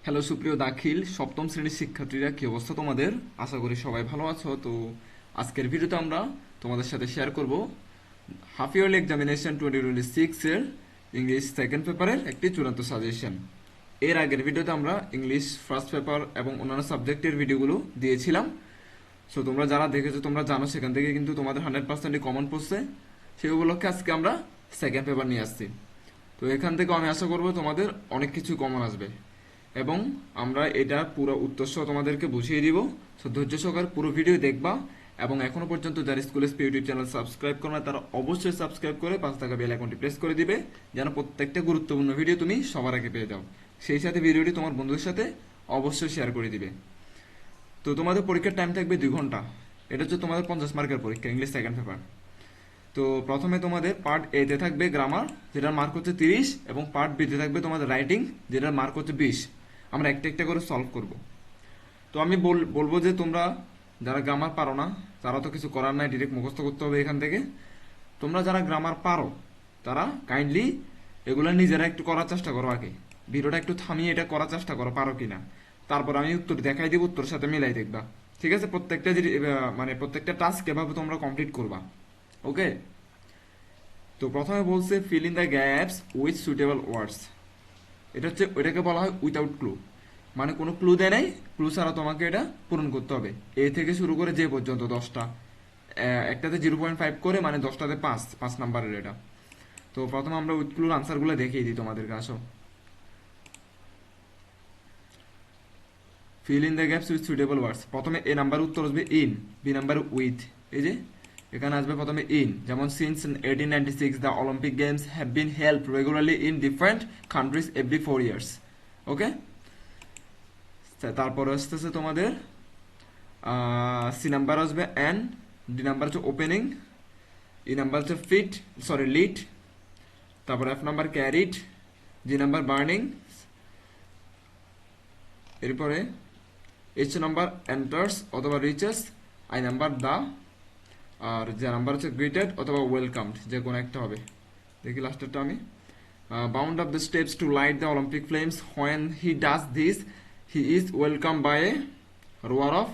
Hello সুপ্রিয় দাখিল সপ্তম শ্রেণীর শিক্ষার্থীরা, কি অবস্থা তোমাদের? আশা করি সবাই ভালো আছো। তো আজকের ভিডিওতে আমরা তোমাদের সাথে শেয়ার করব হাফ ইয়ারলি এক্সামিনেশন 2026 এর ইংলিশ সেকেন্ড পেপারের একটি চূড়ান্ত সাজেশন। এর আগের ভিডিওতে আমরা ইংলিশ ফার্স্ট পেপার এবং অন্যান্য সাবজেক্টের ভিডিওগুলো দিয়েছিলাম। সো তোমরা যারা দেখেছো তোমরা জানো সেখান থেকে কিন্তু তোমাদের 100% কমন পড়ছে। সেই উপলক্ষে আজকে আমরা সেকেন্ড পেপার নিয়ে আসছি। তো এখান থেকে আমি আশা করব তোমাদের অনেক কিছু কমন আসবে এবং আমরা এটা পুরো উত্তর সহ তোমাদেরকে বুঝিয়ে দিব। সো ধৈর্য সহকারে পুরো ভিডিও দেখবা এবং এখনো পর্যন্ত যারা school SP YouTube channel subscribe করো না তারা অবশ্যই সাবস্ক্রাইব করে পাশে থাকা বেল আইকনটি প্রেস করে দিবে, যেন প্রত্যেকটা গুরুত্বপূর্ণ ভিডিও তুমি সবার আগে পেয়ে যাও। সেই সাথে ভিডিওটি তোমার বন্ধুদের সাথে অবশ্যই শেয়ার করে দিবে। তো তোমাদের পরীক্ষার টাইম থাকবে 2 ঘন্টা। এটা হচ্ছে তোমাদের 50 মার্কের পরীক্ষা, ইংলিশ সেকেন্ড পেপার। তো প্রথমে তোমাদের পার্ট এ তে থাকবে গ্রামার, যেটার মার্ক হচ্ছে 30, এবং পার্ট বি তে থাকবে তোমাদের রাইটিং, যেটার মার্ক হচ্ছে 20। আমরা একটা একটা করে সলভ করব। তো আমি বলবো যে তোমরা যারা গ্রামার পারো না তারা তো কিছু করার নাই, ডিরেক্ট মুখস্থ করতে হবে এখান থেকে। তোমরা যারা গ্রামার পারো তারা কাইন্ডলি এগুলো নিজেরা একটু করার চেষ্টা করো। আগে ভিডিওটা একটু থামিয়ে এটা করার চেষ্টা করো, পারো কিনা। তারপর আমি উত্তর দেখাই দিব, উত্তরের সাথে মিলাই দেখবা। ঠিক আছে? প্রত্যেকটা মানে প্রত্যেকটা টাস্ক এভাবে তোমরা কমপ্লিট করবা। ওকে? তো প্রথমে বলছে fill in the gaps with suitable words. এটা হচ্ছে, ওইটাকে বলা হয় উইথাউট ক্লু, মানে কোনো ক্লু দেয় নাই, ক্লু ছাড়া তোমাকে এটা পূরণ করতে হবে। এ থেকে শুরু করে যে পর্যন্ত 10টা, একটাতে 0.5 করে, মানে 10টাতে 5 5 নাম্বারের এটা। তো প্রথমে আমরা উইথ ক্লুর আনসারগুলো দেখিয়ে দিই তোমাদেরকে, আসো। Fill in the gaps with suitable words. প্রথমে এ নাম্বার উত্তর আসবে ইন, বি নাম্বার উইথ। এই যে এখানে আসবে প্রথমে ইন, যেমন since 1896 the Olympic Games have been held regularly in different countries every 4 years. Okay? তারপর আসতেছে তোমাদের সি নাম্বার আসবে এন, ডি নাম্বার হচ্ছে ওপেনিং, ই নাম্বার হচ্ছে ফিট, সরি লিড, তারপর F number carried, G number burning, এরপরে H number enters অথবা reaches, I number the, আর যে নাম্বার হচ্ছে গ্রিটেড অথবা ওয়েলকামড, যে কোনো একটা হবে। দেখি লাস্টেরটা আমি, bound up the steps to light the Olympic flames, when he does this he is welcome by a roar of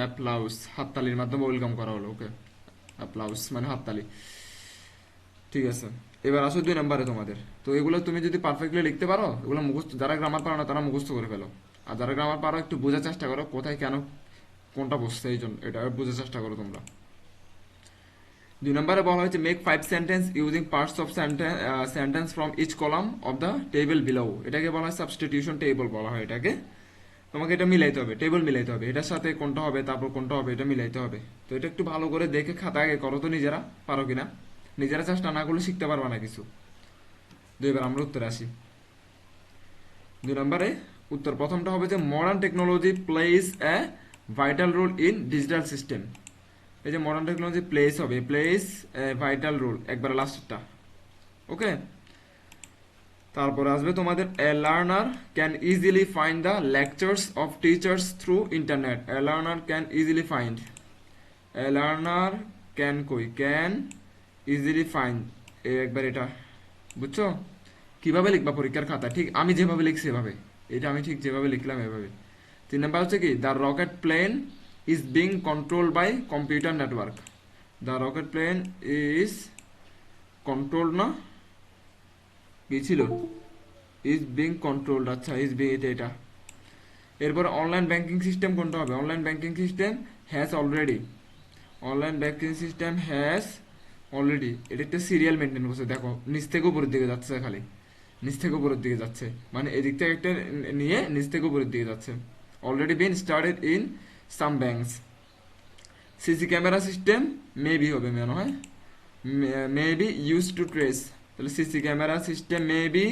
অ্যাপ্লাউস। হাততালির মাধ্যমে ওয়েলকাম করা হলো। ওকে, অ্যাপ্লাউস মানে হাততালি। ঠিক আছে, এবার আসো 2 নম্বরে তোমাদের। তো এগুলো তুমি যদি পারফেক্টলি লিখতে পারো, এগুলো মুখস্থ, যারা গ্রামার পারো না তারা মুখস্থ করে ফেলো। আর যারা গ্রামার পারো একটু বোঝার চেষ্টা করো কোথায় কেন কোনটা বসছে, এই জন্য এটা বোঝার চেষ্টা করো তোমরা। 2 নম্বরে বলা হয়েছে make 5 sentence using parts of sentence from each column of the table below. এটাকে বলা হয় সাবস্টিটিউশন টেবল বলা হয় এটাকে। তোমাকে এটা মিলাইতে হবে, টেবিল মিলাইতে হবে, এটার সাথে কোনটা হবে তারপর কোনটা হবে এটা মিলাইতে হবে। তো এটা একটু ভালো করে দেখে খাতা আগে করো তো নিজেরা, পারো কিনা। নিজেরা চেষ্টা না করলে শিখতে পারবা না কিছু। এবার আমরা উত্তরে আসি। 2 নম্বরে উত্তর প্রথমটা হবে যে modern technology plays a vital role in digital system. এই যে মডার্ন টেকনোলজি প্লেস হবে, প্লেস এ ভাইটাল রোল, একবারে লাস্টটা। ওকে? তারপরে আসবে তোমাদের a learner can easily find the lectures of teachers through internet. A learner can easily find, a learner can কই can easily find, একবার এটা বুঝছো কিভাবে লিখবা পরীক্ষার খাতা, ঠিক আমি যেভাবে লিখছি এভাবে, এটা আমি ঠিক যেভাবে লিখলাম এভাবে। 3 নম্বর হচ্ছে কি the rocket plane is being control by computer network. The rocket plane is control, না কি ছিল, ইজ বিং কন্ট্রোলড, আচ্ছা ইজ বিং এটা। এরপর অনলাইন ব্যাংকিং সিস্টেম কোনটা হবে, online banking system has already, online banking system has already, এটা একটা সিরিয়াল মেনটেন করছে। দেখো নিচ থেকে উপরের দিকে যাচ্ছে, খালি নিচ থেকে উপরের দিকে যাচ্ছে, মানে এদিক থেকে একটা নিয়ে নিচ থেকে উপরের দিকে যাচ্ছে। Already been started in some banks. CC camera system maybe হবে মনে হয়, মেবি ইউজ টু ট্রেস, তাহলে CC camera system maybe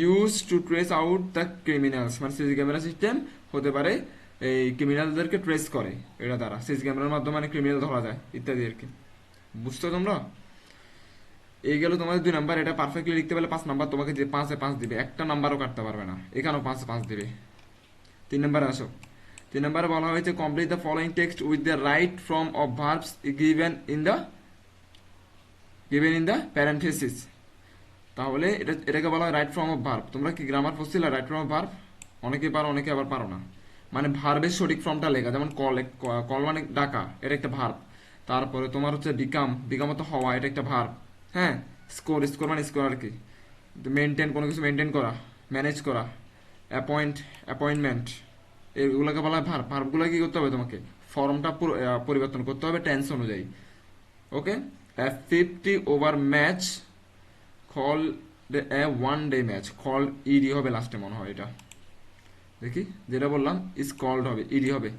use to trace out the criminals, মানে সিসি ক্যামেরা সিস্টেম হতে পারে এই ক্রিমিনালদেরকে ট্রেস করে, এটা দ্বারা সিসি ক্যামেরার মাধ্যমে মানে ক্রিমিনাল ধরা যায় ইত্যাদি আর কি। বুঝছো তোমরা? এই গেল তোমাদের 2 নাম্বার। এটা পারফেক্টলি লিখতে পারলে 5 নাম্বার তোমাকে যে 5-এ 5 দিবে, একটা নাম্বারও কাটতে পারবে না, এখানেও 5-এ 5 দিবে। 3 নম্বরে আসো। 3 নম্বরে বলা হয়েছে complete the following text with the right form of verbs given in the parenthesis. তাহলে এটাকে বলা হয় রাইট ফর্ম অফ ভার্ব। তোমরা কি গ্রামার পড়ছিলে রাইট ফর্ম অফ ভার্ব? অনেকে পারো, অনেকে আবার পারো না। মানে ভার্বের সঠিক ফর্মটা লেখা, যেমন কল মানে ডাকা, এটা একটা ভার্ব। তারপরে তোমার হচ্ছে বিকাম, বিকাম তো হওয়া, এটা একটা ভার্ব। হ্যাঁ, স্কোর, স্কোর মানে স্কোর আর কি। মেনটেন, কোনো কিছু মেনটেন করা, ম্যানেজ করা, অ্যাপয়েন্টমেন্ট, এগুলোকে বলা হয় ভার্ব। ভার্বগুলো কি করতে হবে তোমাকে? ফর্মটা পরিবর্তন করতে হবে টেন্স অনুযায়ী। Okay. A 50 over match call a one day match, call ED হবে লাস্টে মনে হয় এটা। দেখি, যেটা বললাম ইজ কল্ড হবে, ইডি হবে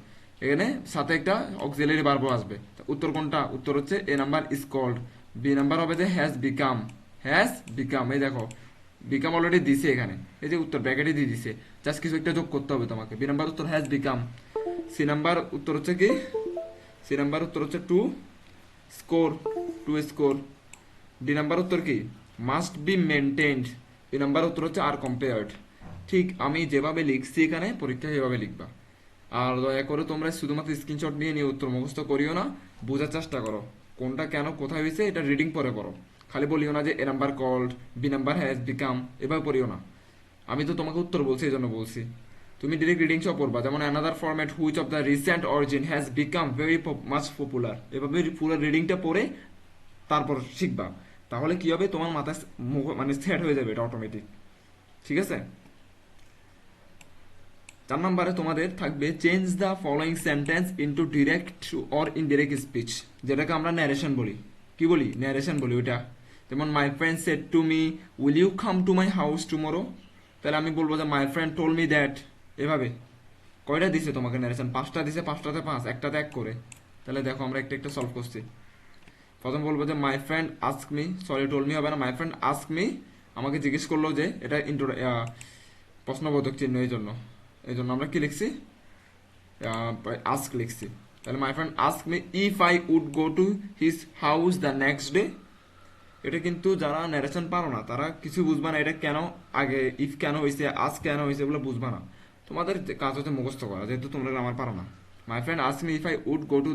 এখানে, সাথে একটা অক্সিলারি ভার্বও আসবে। উত্তর কোনটা? উত্তর হচ্ছে A number, is called. B number হবে যে হ্যাজ বিকাম, হ্যাজ বিকাম। এই দেখো বিকাম অলরেডি দিছে এখানে, এই যে উত্তর ব্র্যাকেটে দিয়ে দিছে, জাস্ট কিছু একটা যোগ করতে হবে তোমাকে। বি নাম্বার উত্তর হ্যাজ বিকাম। সি নাম্বার উত্তর হচ্ছে কি? সি নাম্বার উত্তর হচ্ছে to score, to score. D number উত্তর কি? Must be maintained. A number উত্তর হচ্ছে আর কম্পেয়ার্ড। ঠিক আমি যেভাবে লিখছি এখানে পরীক্ষায় সেভাবে লিখবা। আর দয়া করে তোমরা শুধুমাত্র স্ক্রিনশট নিয়ে নিয়ে উত্তর মুখস্থ করিও না, বোঝার চেষ্টা করো কোনটা কেন কোথায় হয়েছে, এটা রিডিং পরে পড়ো। খালি বলিও না যে A number called, B number has become, এভাবে পড়িও না। আমি তো তোমাকে উত্তর বলছি, এই জন্য বলছি। তুমি ডিরেক্ট রিডিং সব পড়বা, যেমন another format which of the recent origin has become very much popular. এভাবে পুরো রিডিংটা পড়ে তারপর শিখবা। তাহলে কি হবে, তোমার মাথায় মানে সেট হয়ে যাবে এটা অটোমেটিক। ঠিক আছে। 4 নম্বরে তোমাদের থাকবে change the following sentence into direct or indirect speech, যেটাকে আমরা ন্যারেশন বলি। কি বলি? ন্যারেশন বলি ওইটা। যেমন my friend said to me will you come to my house tomorrow. তাহলে আমি বলবো যে my friend told me that. এভাবে কয়টা দিছে তোমাকে ন্যারেশন? 5টা দিছে, 5টাতে 5, একটাতে 1 করে। তাহলে দেখো আমরা একটা একটা সলভ করছি। প্রথম বলবো যে my friend ask me, sorry told me হবে না, মাই ফ্রেন্ড আস্ক মি, আমাকে জিজ্ঞেস করলো যে, এটা প্রশ্নবোধক চিহ্ন, এই জন্য আমরা কি লিখছি? আস্ক লিখছি। তাহলে my friend ask me if I would go to his house the next day. এটা কিন্তু যারা ন্যারেশন পারো না তারা কিছু বুঝবা না, এটা কেন আগে ইফ কেন হয়েছে, আস্ক কেন হয়েছে, এগুলো বুঝবা না। তোমাদের কাজ হচ্ছে মুখস্থ করা, যেহেতু তোমরা গ্রামার পারো না। My friend ask me if I would go to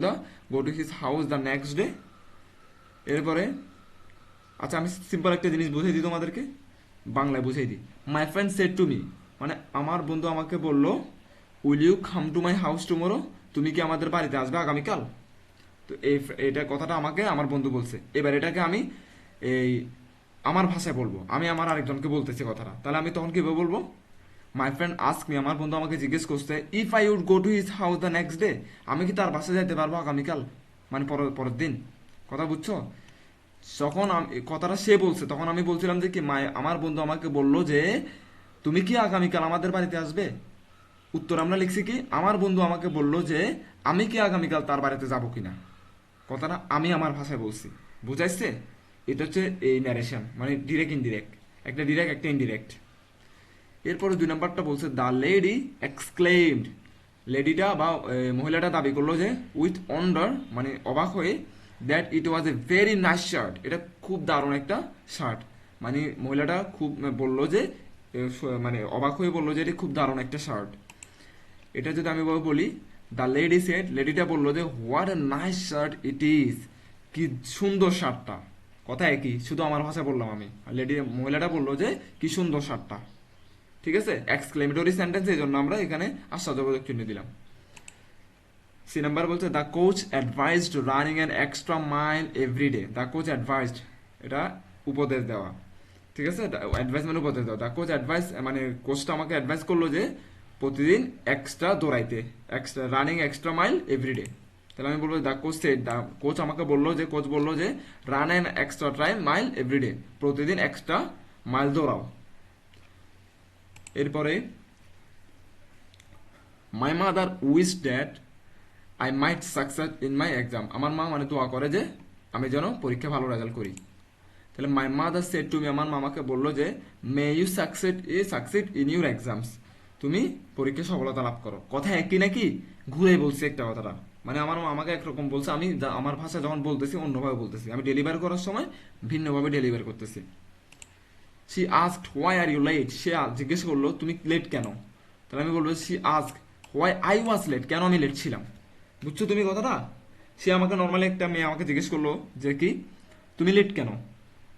his house the next day. এরপরে আচ্ছা আমি সিম্পল একটা জিনিস বুঝিয়ে দিই তোমাদেরকে, বাংলায় বুঝিয়ে দিই। My friend said to me মানে আমার বন্ধু আমাকে বললো will you come to my house tomorrow, তুমি কি আমাদের বাড়িতে আসবে আগামীকাল? তো এটা কথাটা আমাকে আমার বন্ধু বলছে। এবার এটাকে আমি এই আমার ভাষায় বলবো, আমি আমার আরেকজনকে বলতেছি কথাটা, তাহলে আমি তখন কিভাবে বলবো? মাই ফ্রেন্ড আস্ক মি, আমার বন্ধু আমাকে জিজ্ঞেস করছে if I would go to his house the next day, আমি কি তার বাসায় যেতে পারবো আগামীকাল, মানে পরের দিন। কথা বুঝছো? যখন কথাটা সে বলছে তখন আমি বলছিলাম যে কি আমার বন্ধু আমাকে বললো যে তুমি কি আগামীকাল আমাদের বাড়িতে আসবে। উত্তর আমরা লিখছি কি, আমার বন্ধু আমাকে বললো যে আমি কি আগামীকাল তার বাড়িতে যাবো কিনা। কথাটা আমি আমার ভাষায় বলছি, বুঝাইছে? এটা হচ্ছে এই ন্যারেশন, মানে ডিরেক্ট ইনডিরেক্ট, একটা ডিরেক্ট একটা ইনডিরেক্ট। এরপরে 2 নম্বরটা বলছে দ্য লেডি এক্সক্লেইমড, লেডিটা বা মহিলাটা দাবি করলো যে উইথ অন্ডার মানে অবাক হয়ে, that it was a very nice shirt, এটা খুব দারুণ একটা শার্ট। মানে মহিলাটা খুব বললো যে মানে অবাক হয়ে বললো যে এটা খুব দারুণ একটা শার্ট। এটা যদি আমি বলি দ্য লেডি সেড, লেডিটা বললো যে what a nice shirt it is, কি সুন্দর শার্টটা। কথা একই, শুধু আমার ভাষায় বললাম আমি, আর মহিলাটা বললো যে কি সুন্দর শার্টটা। ঠিক আছে, এক্সক্লেমেটরি সেন্টেন্স, এই জন্য আমরা এখানে আশ্চর্যবোধক চিহ্ন দিলাম। সি নাম্বার বলছে the coach advised running an extra mile every day. The coach advised, এটা উপদেশ দেওয়া। ঠিক আছে, অ্যাডভাইস মানে উপদেশ দেওয়া। দ্য কোচ অ্যাডভাইস মানে কোচটা আমাকে অ্যাডভাইস করলো যে প্রতিদিন এক্সট্রা দৌড়াইতে, extra running extra mile every day. তাহলে আমি বলবো the coach said, the coach আমাকে বললো যে, কোচ বললো যে run an extra mile every day, প্রতিদিন এক্সট্রা মাইল দৌড়াও। এরপরে my mother wish that I might success in my exam, আমার মা মানে দোয়া করে যে আমি যেন পরীক্ষা ভালো রেজাল্ট করি। তাহলে my mother said to me, আমার মামাকে বললো যে may you succeed in your exams, তুমি পরীক্ষায় সফলতা লাভ করো। কথা একই নাকি ঘুরে বলছি একটা কথাটা, মানে আমার আমাকে একরকম বলছে, আমি আমার ভাষা যখন বলতেছি অন্যভাবে বলতেছি, আমি ডেলিভার করার সময় ভিন্নভাবে ডেলিভার করতেছি। She asked why are you late, সে জিজ্ঞেস করলো তুমি লেট কেন। তাহলে আমি বলবো she ask why I was late, কেন আমি লেট ছিলাম। বুঝছো তুমি কথাটা? সে আমাকে নর্মালি একটা মেয়ে আমাকে জিজ্ঞেস করলো যে কি তুমি লেট কেন।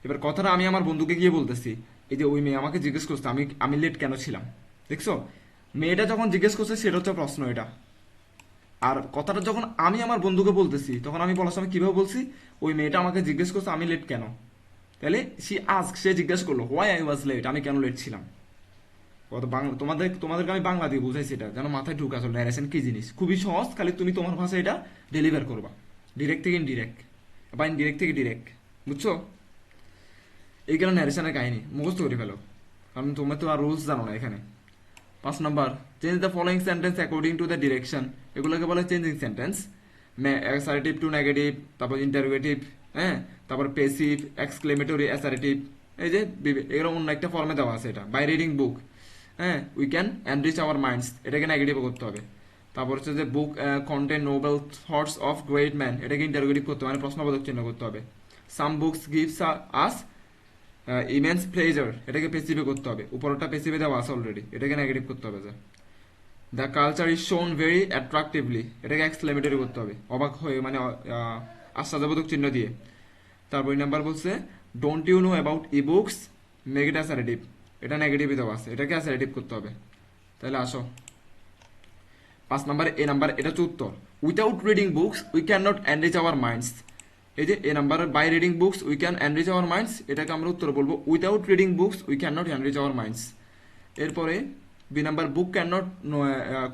এবার কথাটা আমি আমার বন্ধুকে গিয়ে বলতেছি, এই যে ওই মেয়ে আমাকে জিজ্ঞেস করছে আমি আমি লেট কেন ছিলাম। দেখছো, মেয়েটা যখন জিজ্ঞেস করছে সেটা হচ্ছে প্রশ্ন এটা। আর কথাটা যখন আমি আমার বন্ধুকে বলতেছি তখন আমি বলার সময় কিভাবে বলছি, ওই মেয়েটা আমাকে জিজ্ঞেস করছে আমি লেট কেন। তাহলে সে জিজ্ঞেস করলো হোয়াই আই ওয়াজ লেট, আমি কেন লেট ছিলাম। কত বাংলা তোমাদেরকে আমি বাংলা দিয়ে বুঝাইছি, এটা যেন মাথায় ঢুকে আসলে ন্যারেশন কি জিনিস, খুবই সহজ, খালি তুমি তোমার ভাষায় এটা ডেলিভার করবা, ডিরেক্ট থেকে ইনডিরেক্ট বা ইনডিরেক্ট থেকে ডিরেক্ট, বুঝছো। এই কারণে ন্যারেশনের কাহিনী মুখস্থ করে ফেলো, কারণ তোমরা তো আর রুলস জানো না এখানে। 5 number, change the following sentence according to the direction. এগুলোকে বলে changing sentence. Assertive to negative, তারপর ইন্টারোগেটিভ, হ্যাঁ, তারপর পেসিভ, এক্সক্লেমেটরি, অ্যাসারেটিভ। এই যে এগুলো অন্য একটা ফর্মে দেওয়া আছে, এটা বাই রিডিং বুক, হ্যাঁ, we can enrich our minds, এটাকে নেগেটিভ করতে হবে। তারপর হচ্ছে যে book contain noble thoughts of great man, এটাকে ইন্টারোগেটিভ করতে হবে, মানে প্রশ্নবোধক চিহ্ন করতে হবে। Some books gives us immense pleasure, এটাকে পেসিভে করতে হবে, উপরটা পেসিভে দেওয়া আছে অলরেডি, এটাকে নেগেটিভ করতে হবে। The culture is shown very attractively, এটাকে এক্সক্লেমেটরি করতে হবে, অবাক হয়ে, মানে আশ্চর্যবোধক চিহ্ন দিয়ে। তারপর নাম্বার বলছে don't you know about e books, make it assertive, এটা নেগেটিভে দেওয়া আছে, এটাকে অ্যাসারেটিভ করতে হবে। তাহলে আসো 5 নাম্বার, এটা হচ্ছে উত্তর। Without reading books we can not enrich our minds. এই যে number, by reading books we can enrich our minds, এটাকে আমরা উত্তর বলবো without reading books we can not enrich our minds. এরপরে number, book can not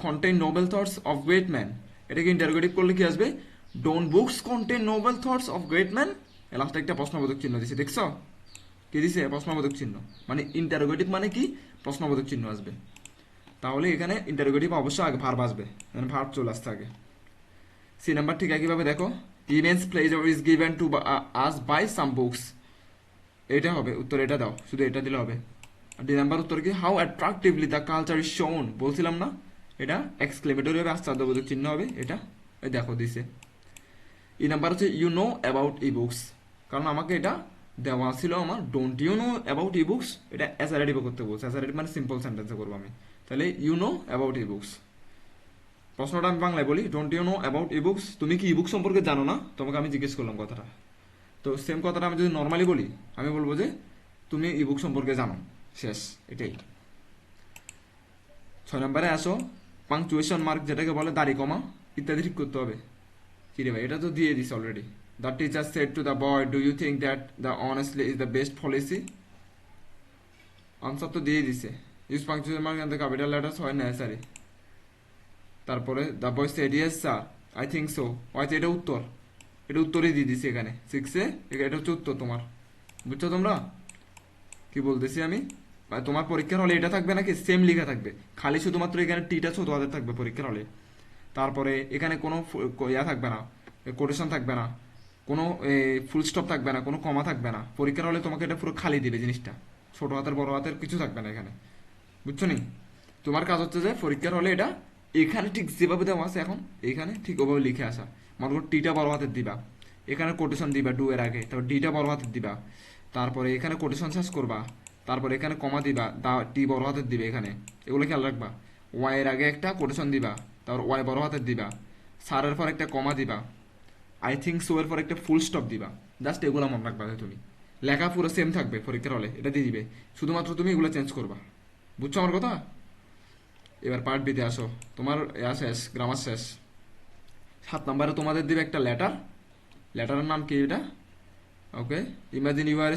contain noble thoughts of great man, এটাকে interrogative করলে কি আসবে, don't books contain noble thoughts of great man. লাস্টে একটা প্রশ্নবোধক চিহ্ন দিছে, দেখছো কি দিছে, প্রশ্নবোধক চিহ্ন, মানে ইন্টারোগেটিভ মানে কি, প্রশ্নবোধক চিহ্ন আসবে। তাহলে এখানে ইন্টারোগেটিভ অবশ্যই আগে ভার্ব আসবে, মানে ভার্ব চলে আসতে আগে। নাম্বার ঠিক একইভাবে দেখো, immense pleasure is given to us by some books, এটা হবে উত্তর, এটা দাও, শুধু এটা দিলে হবে। নাম্বার উত্তর কি, how attractively the culture is shown, বলছিলাম না, এটা এক্সক্লেমেটরি হবে, আশ্চর্যবোধক চিহ্ন হবে, এটা এই দেখো দিছে। নাম্বার হচ্ছে you know about e books, কারণ আমাকে এটা দেওয়া ছিল আমার don't you know about e books, এটা অ্যাসারেটিভ করতে বলছে, অ্যাসারেটিভ মানে সিম্পল সেন্টেন্সে করবো আমি। তাহলে you know about e books, প্রশ্নটা আমি বাংলায় বলি, don't you know about e books, তুমি কি ই বুক সম্পর্কে জানো না, তোমাকে আমি জিজ্ঞেস করলাম কথাটা। তো সেম কথাটা আমি যদি নর্মালি বলি, আমি বলবো যে তুমি ই বুক সম্পর্কে জানো, শেষ, এটাই। 6 নম্বরে আসো, পাংচুয়েশন মার্ক যেটাকে বলে দাড়ি কমা ইত্যাদি ঠিক করতে হবে। কি রে ভাই, এটা তো দিয়ে দিস already. The teacher said to the boy, do you think that the honestly is the best policy, answer তো দিয়ে দিছে। Use punctuation mark and the capital letters হয় নেসেসারি। তারপরে the boy said yes sir, I think so, হয়তো এটা উত্তর, এটা উত্তরই দিয়ে দিছি এখানে 6-এ, এটা হচ্ছে উত্তর তোমার, বুঝছো তোমরা কি বলতেছি আমি। আর তোমার পরীক্ষার হলে এটা থাকবে নাকি, সেম লেখা থাকবে, খালি শুধুমাত্র এখানে টিটা ছোট হাতের থাকবে পরীক্ষার হলে। তারপরে এখানে কোনো ইয়া থাকবে না, কোটেশন থাকবে না, কোনো ফুল স্টপ থাকবে না, কোনো কমা থাকবে না, পরীক্ষার হলে তোমাকে এটা পুরো খালি দিবে জিনিসটা, ছোট হাতের বড় হাতের কিছু থাকবে না এখানে, বুঝছো নি। তোমার কাজ হচ্ছে যে পরীক্ষার হলে এটা এখানে ঠিক যেভাবে দেওয়া আছে এখন, এখানে ঠিক ওভাবে লিখে আসা, মনে করো টিটা বড় হাতের দিবা, এখানে কোটেশন দিবা ডু এর আগে, তারপর ডিটা বড় হাতের দিবা, তারপরে এখানে কোটেশন শেষ করবা, তারপরে এখানে কমা দিবা, দা টি বড় হাতের দিবে এখানে, এগুলো খেয়াল রাখবা। ওয়াই এর আগে একটা কোটেশন দিবা, তারপর ওয়াই বড় হাতের দিবা, সারের পর একটা কমা দিবা, আই থিঙ্ক সো এর পর একটা ফুল স্টপ দিবা, জাস্ট এগুলো মনে রাখবা। তুমি লেখা পুরো সেম থাকবে পরীক্ষার হলে, এটা দিয়ে দিবে, শুধুমাত্র তুমি এগুলো চেঞ্জ করবা, বুঝছো আমার কথা। এবার পার্ট বিতে আসো, তোমার শেষ, গ্রামার শেষ। 7 নম্বরে তোমাদের দিবে একটা লেটার, লেটারের নাম কি এটা, okay. Imagine you are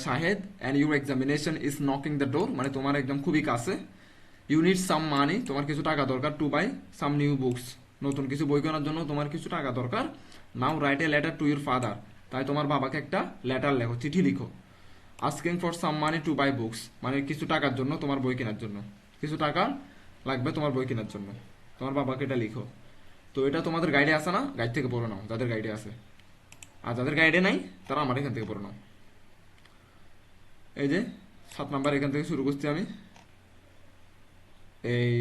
Shahed and your examination is knocking the door, মানে তোমার একদম খুবই কাছে। ইউ নিড সাম মানি, তোমার কিছু টাকা দরকার, to buy some new books, নতুন কিছু বই কেনার জন্য তোমার কিছু টাকা দরকার। Now write a letter to your father, তাই তোমার বাবাকে একটা লেটার লেখো, চিঠি লিখো। Asking for some money to buy books, মানে কিছু টাকার জন্য, তোমার বই কেনার জন্য কিছু টাকা লাগবে তোমার বই কেনার জন্য, তোমার বাবাকে এটা লিখো। তো এটা তোমাদের গাইডে আছে না, গাইড থেকে পড়ে নাও যাদের গাইডে আছে, আর যাদের গাইডে নাই তারা আমার এখান থেকে পড়ে নাও। এই যে 7 নম্বর এখান থেকে শুরু করছি আমি। এই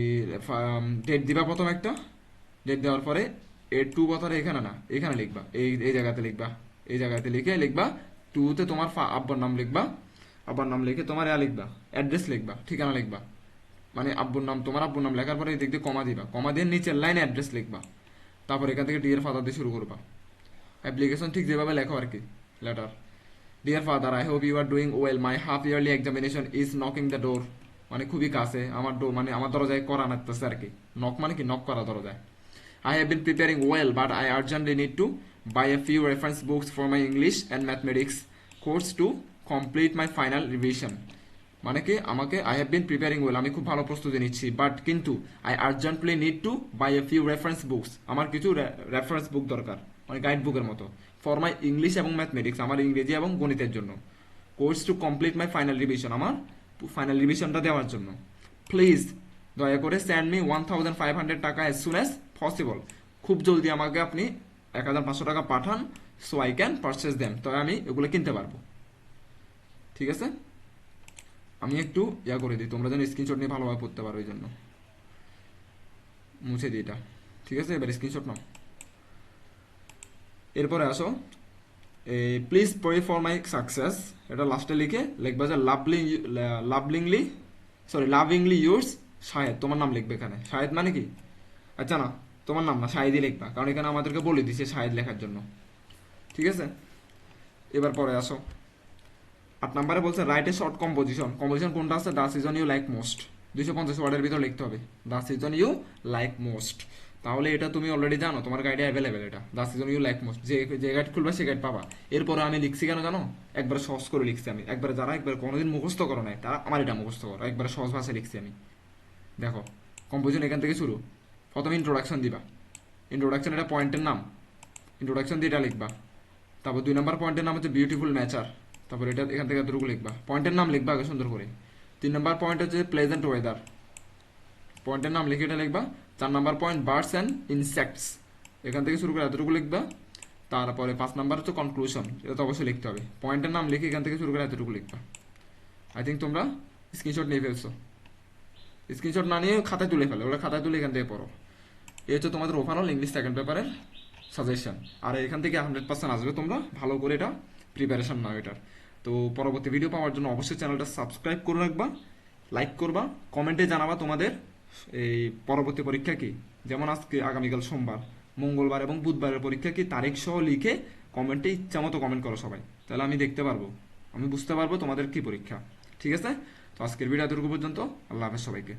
ডেট দিবা প্রথম একটা, ডেট দেওয়ার পরে এর টু কথাটা এখানে না, এখানে লিখবা, এই এই জায়গাতে লিখবা, এই জায়গাতে লিখে লিখবা টুতে তোমার আব্বার নাম লিখবা, আব্বার নাম লিখে তোমার লিখবা, অ্যাড্রেস লিখবা, ঠিকানা লিখবা, মানে আব্বুর নাম, তোমার আব্বুর নাম লেখার পরে এই দিক দিয়ে কমা দিবা, কমা দিয়ে নিচের লাইনে অ্যাড্রেস লিখবা, তারপর এখান থেকে ডিয়ার ফাদার দিয়ে শুরু করবা। অ্যাপ্লিকেশন ঠিক যেভাবে লেখো আর কি, letter. Dear father, I hope you are doing well, my half yearly examination is knocking the door. মানে খুবই কাছে, আমার ডোর মানে আমার দরজায় করা নাড়তেছে আর কি। নক মানে কি, নক করা দরজায়। I have been preparing well, but I urgently need to buy a few reference books for my English and mathematics course to complete my final revision. মানে কি, আমাকে I have been preparing well, আমি খুব ভালো প্রস্তুতি নিচ্ছি, but কিন্তু I urgently need to buy a few reference books, আমার কিছু রেফারেন্স বুক দরকার, মানে গাইড বুকের মতো, ফর মাই ইংলিশ এবং ম্যাথমেটিক্স, আমার ইংরেজি এবং গণিতের জন্য, course to complete my final revision, আমার ফাইনাল রিভিশনটা দেওয়ার জন্য। প্লিজ দয়া করে সেন্ড মি 1500 টাকা অ্যাজ সুন অ্যাজ পসিবল, খুব জলদি আমাকে আপনি 1500 টাকা পাঠান, so I can purchase them, তবে আমি এগুলো কিনতে পারবো। ঠিক আছে, আমি একটু করে দিই, তোমরা যেন স্ক্রিনশট নিয়ে ভালোভাবে পড়তে পারো, ওই জন্য মুছে দিই এটা। ঠিক আছে, এবার স্ক্রিনশট নাও। এরপরে আসো, please pray for my success, এটা লাস্টে লিখবা যে লাভিংলি ইউর্স শাহেদ, তোমার নাম লিখবে এখানে। শাহেদ মানে কি, আচ্ছা না, তোমার নাম না, শাহেদই লিখবা, কারণ এখানে আমাদেরকে বলে দিছে শাহেদ লেখার জন্য। ঠিক আছে, এবার পরে আসো, 8 নম্বরে বলছে write a short composition. Composition কোনটা আছে, the season you like most, 250 ওয়ার্ডের ভিতর লিখতে হবে, the season you like most. তাহলে এটা তুমি অলরেডি জানো, তোমার গাইডে অ্যাভেলেবেল, এটা the season you like most, যে গাইড খুলবে সে গাইড পাবা। এরপরে আমি লিখছি কেন জানো, একবারে সহজ করে লিখছি আমি, একবারে যারা একবার কোনোদিন মুখস্থ করো নাই তারা আমার এটা মুখস্থ করো, একবারে সহজ ভাষায় লিখছি আমি। দেখো, কম্পোজিশন এখান থেকে শুরু, প্রথমে ইন্ট্রোডাকশন দিবা, ইন্ট্রোডাকশন এটা পয়েন্টের নাম, ইন্ট্রোডাকশন দিয়ে এটা লিখবা। তারপর 2 নম্বর পয়েন্টের নাম হচ্ছে বিউটিফুল নেচার, তারপর এটা এখান থেকে এতটুকু লিখবা, পয়েন্টের নাম লিখবা আগে সুন্দর করে। 3 নম্বর পয়েন্ট হচ্ছে প্লেজেন্ট ওয়েদার, পয়েন্টের নাম লিখে এটা লিখবা। 4 নম্বর পয়েন্ট বার্ডস অ্যান্ড ইনসেক্টস, এখান থেকে শুরু করে এতটুকু লিখবা। তারপরে 5 নম্বর হচ্ছে কনক্লুশন, এটা তো অবশ্যই লিখতে হবে, পয়েন্টের নাম লিখে এখান থেকে শুরু করে এতটুকু লিখবা। আই থিঙ্ক তোমরা স্ক্রিনশট নিয়ে ফেলছো, স্ক্রিনশট না নিয়ে খাতায় তুলে ফেলো, ওরা খাতায় তুলে এখান থেকে পড়ো। এই হচ্ছে তোমাদের ওভারঅল ইংলিশ সেকেন্ড পেপারের সাজেশন, আর এখান থেকে 100% আসবে, তোমরা ভালো করে এটা প্রিপারেশন নাও এটার। তো পরবর্তী ভিডিও পাওয়ার জন্য অবশ্যই চ্যানেলটা সাবস্ক্রাইব করে রাখবা, লাইক করবা, কমেন্টে জানাবা তোমাদের এই পরবর্তী পরীক্ষা কি, যেমন আজকে আগামীকাল সোমবার, মঙ্গলবার এবং বুধবারের পরীক্ষা কি, তারিখ সহ লিখে কমেন্টে ইচ্ছা মতো কমেন্ট করো সবাই, তাহলে আমি দেখতে পারবো, আমি বুঝতে পারবো তোমাদের কি পরীক্ষা। ঠিক আছে, তো আজকের ভিডিও এতটুকু পর্যন্ত, আল্লাহ হাফেজ সবাইকে।